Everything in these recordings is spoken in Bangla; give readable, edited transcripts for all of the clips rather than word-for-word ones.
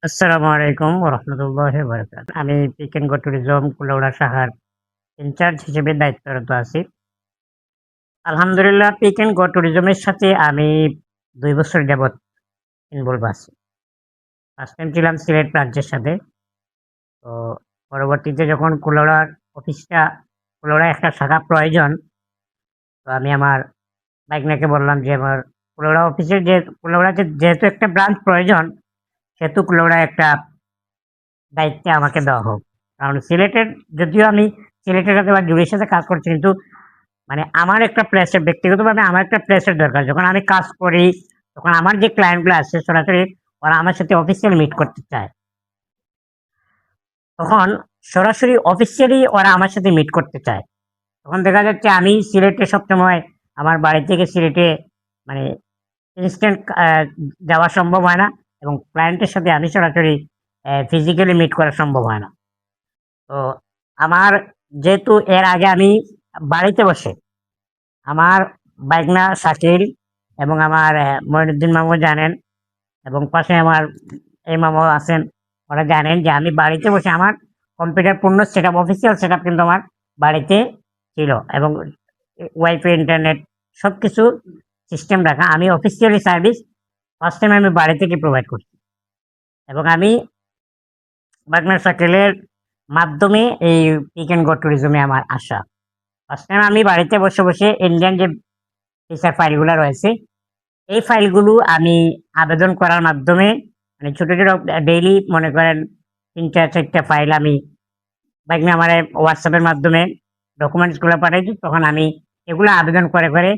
আসসালামু আলাইকুম রহমতুল্লাহি বারাকাতুহু। আমি pick and go tourism Kulaura শাখার ইনচার্জ হিসেবে দায়িত্বরত আছি। আলহামদুলিল্লাহ পিক এন্ড গো ট্যুরিজমের সাথে আমি ২ বছর যাবৎ ইনভলভ আছি। ফার্স্ট টাইম ছিলাম সিলেট ব্রাঞ্চের সাথে। তো পরবর্তীতে যখন কুলাউড়ায় একটা শাখা প্রয়োজন, তো আমি আমার ভাইগনাকে বললাম যে আমার কুলাউড়াতে যেহেতু একটা ব্রাঞ্চ প্রয়োজন, সেহেতু কুলাউড়ায় একটা দায়িত্বে আমাকে দেওয়া হোক। কারণ যদিও আমি সিলেটের সাথে বা জুড়ির সাথে কাজ করছি, কিন্তু মানে আমার একটা প্লেসের ব্যক্তিগতভাবে আমার একটা প্লেসের দরকার। যখন আমি কাজ করি, তখন আমার যে ক্লায়েন্টগুলো আছে সরাসরি ওরা আমার সাথে অফিসিয়ালি মিট করতে চায়। তখন সরাসরি অফিসিয়ালি ওরা আমার সাথে মিট করতে চায়। তখন দেখা যাচ্ছে আমি সিলেটে সবসময় আমার বাড়ি থেকে সিলেটে মানে ইনস্ট্যান্ট যাওয়া সম্ভব হয় না, এবং ক্লায়েন্টের সাথে আমি সরাসরি ফিজিক্যালি মিট করা সম্ভব হয় না। তো আমার যেহেতু এর আগে আমি বাড়িতে বসে আমার ভাইগনা শাকিল এবং আমার মঈনুদ্দিন মামু জানেন, এবং পাশে আমার এই মামু আছেন, ওরা জানেন যে আমি বাড়িতে বসে আমার কম্পিউটার পূর্ণ সেটআপ, অফিসিয়াল সেটআপ কিন্তু আমার বাড়িতে ছিল, এবং ওয়াইফাই, ইন্টারনেট সবকিছু সিস্টেম রাখা। আমি অফিসিয়ালি সার্ভিস ফার্স্ট টাইম আমি বাড়ি থেকে প্রোভাইড করছি, এবং আমি ভাইগনা শাকিলের মাধ্যমে এই পিক এন্ড গো ট্যুরিজমে আমার আসা। ফার্স্ট টাইম আমি বাড়িতে বসে বসে ইন্ডিয়ান যে ভিসার ফাইলগুলো রয়েছে, এই ফাইলগুলো আমি আবেদন করার মাধ্যমে মানে ছোট ছোট ডেইলি মনে করেন ৩টা ৪টা ফাইল আমি ভাইগনা আমার হোয়াটসঅ্যাপের মাধ্যমে ডকুমেন্টসগুলো পাঠাইছি। তখন আমি এগুলো আবেদন করে করে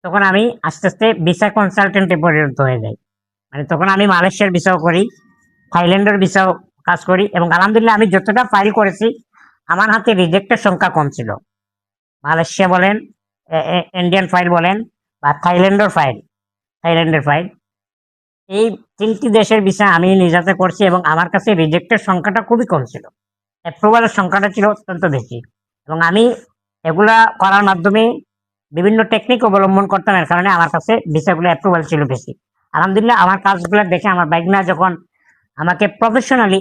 তখন আমি আস্তে আস্তে ভিসা কনসালটেন্টে পরিণত হয়ে যাই। মানে তখন আমি মালয়েশিয়ার ভিসাও করি, থাইল্যান্ডের ভিসাও কাজ করি, এবং আলহামদুলিল্লাহ আমি যতটা ফাইল করেছি আমার হাতে রিজেক্টের সংখ্যা কম ছিল। মালয়েশিয়া বলেন, ইন্ডিয়ান ফাইল বলেন, বা থাইল্যান্ডের ফাইল, এই ৩টি দেশের ভিসা আমি নিজ হাতে করছি, এবং আমার কাছে রিজেক্টের সংখ্যাটা খুবই কম ছিল, অ্যাপ্রুভালের সংখ্যাটা ছিল অত্যন্ত বেশি। এবং আমি এগুলা করার মাধ্যমে বিভিন্ন টেকনিক অবলম্বন করতাম, এর কারণে আমার কাছে ভিসাগুলো অ্যাপ্রুভাল ছিল বেশি। আলহামদুলিল্লাহ আমার কাজগুলো দেখে আমার ভাইগনা যখন আমাকে প্রফেশনালি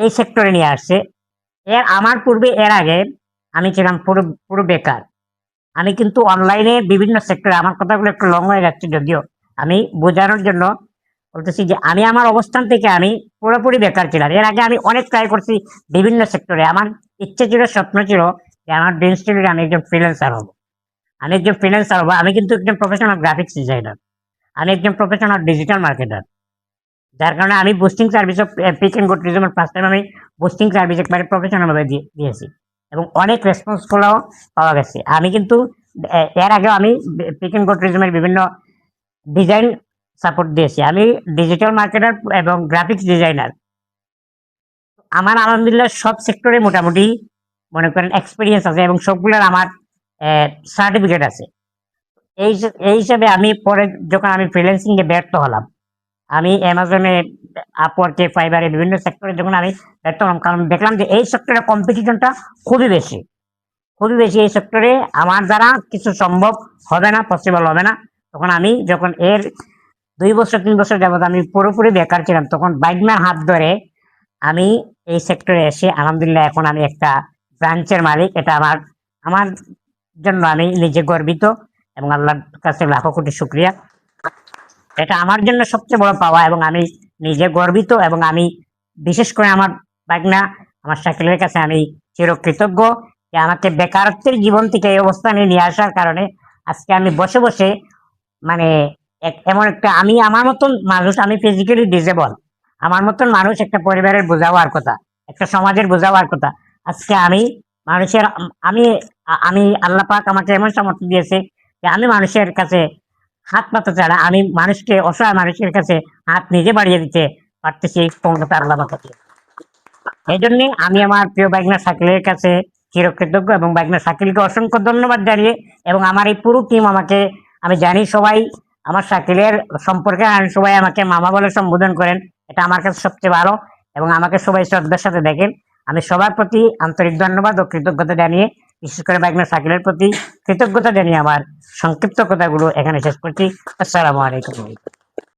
এই সেক্টরে নিয়ে আসছে, এর আগে আমি ছিলাম পুরো পুরো বেকার। আমি কিন্তু অনলাইনে বিভিন্ন সেক্টরে, আমার কথাগুলো একটু লং হয়ে যাচ্ছে যদিও, আমি বোঝানোর জন্য বলতেছি যে আমি আমার অবস্থান থেকে আমি পুরোপুরি বেকার ছিলাম। এর আগে আমি অনেক ট্রাই করছি বিভিন্ন সেক্টরে। আমার ইচ্ছে ছিল, স্বপ্ন ছিল যে আমার ড্রিম ছিল যে আমি একজন ফ্রিল্যান্সার হবো। আমি কিন্তু একজন প্রফেশনাল গ্রাফিক্স ডিজাইনার, আমি একজন প্রফেশনাল ডিজিটাল মার্কেটার। যার কারণে আমি boosting service of pick and go ট্যুরিজমের ফার্স্ট টাইম আমি বুস্টিং সার্ভিস একবারে প্রফেশনাল ভাবে দিয়েছি, এবং অনেক রেসপন্সগুলোও পাওয়া গেছে। আমি কিন্তু এর আগেও আমি পিক এন্ড গো ট্যুরিজমের বিভিন্ন ডিজাইন সাপোর্ট দিয়েছি। আমি ডিজিটাল মার্কেটার এবং গ্রাফিক্স ডিজাইনার। আমার আলহামদুলিল্লাহ সব সেক্টরে মোটামুটি মনে করেন এক্সপিরিয়েন্স আছে, এবং সবগুলোর আমার সার্টিফিকেট আছে। এই হিসাবে আমি পরে যখন আমি ফ্রিল্যান্সিং এ ব্যর্থ হলাম, আমি অ্যামাজনে, আপওয়ার্কে, ফাইবারে বিভিন্ন সেক্টরে যখন আমি ব্যর্থ হলাম, কারণ দেখলাম যে এই সেক্টরে কম্পিটিশনটা খুবই বেশি, খুবই বেশি। এই সেক্টরে আমার দ্বারা কিছু সম্ভব হবে না, পসিবল হবে না। তখন আমি যখন ২ বছর ৩ বছর যাবৎ আমি পুরোপুরি বেকার ছিলাম, তখন ভাইগনার হাত ধরে আমি এই সেক্টরে এসে আলহামদুলিল্লাহ এখন আমি একটা ব্রাঞ্চের মালিক। এটা আমার আমার জন্য আমি নিজে গর্বিত, এবং আল্লাহর কাছে লাখো কোটি শুকরিয়া। এটা আমার জন্য সবচেয়ে বড় পাওয়া, এবং আমি নিজে গর্বিত, এবং আমি বিশেষ করে আমার ভাইগনা, আমার শাকিলের কাছে আমি চিরকৃতজ্ঞ যে আমাকে বেকারত্বের জীবন থেকে এই অবস্থানে নিয়ে আসার কারণে আজকে আমি বসে বসে মানে এমন একটা, আমি আমার মতন মানুষ, আমি ফিজিক্যালি ডিসেবল, আমার মতন মানুষ একটা পরিবারের বোঝা হওয়ার কথা, একটা সমাজের বোঝা হওয়ার কথা। আজকে আমি মানুষের, আমি আমি আল্লাহ পাক আমাকে এমন সামর্থ্য দিয়েছে যে আমি মানুষের কাছে হাত পাতা ছাড়া আমি মানুষকে, অসহায় মানুষের কাছে হাত নিজে বাড়িয়ে দিতে পারতেছি, এই ক্ষমতা আল্লাহ আমাকে দিয়েছে। এই জন্যে আমি আমার প্রিয় ভাইগনা শাকিলের কাছে চিরকৃতজ্ঞ, এবং ভাইগনা শাকিলকে অসংখ্য ধন্যবাদ জানিয়ে, এবং আমার এই পুরো টিম আমাকে, আমি জানি সবাই আমার শাকিলের সম্পর্কে সবাই আমাকে মামা বলে সম্বোধন করেন, এটা আমার কাছে সবচেয়ে ভালো, এবং আমাকে সবাই শ্রদ্ধার সাথে দেখেন। আমি সবার প্রতি আন্তরিক ধন্যবাদ ও কৃতজ্ঞতা জানিয়ে, বিশেষ করে ভাইগনা শাকিলের প্রতি কৃতজ্ঞতা জানিয়ে আমার সংক্ষিপ্ত কথাগুলো এখানে শেষ করছি। আসসালামু আলাইকুম।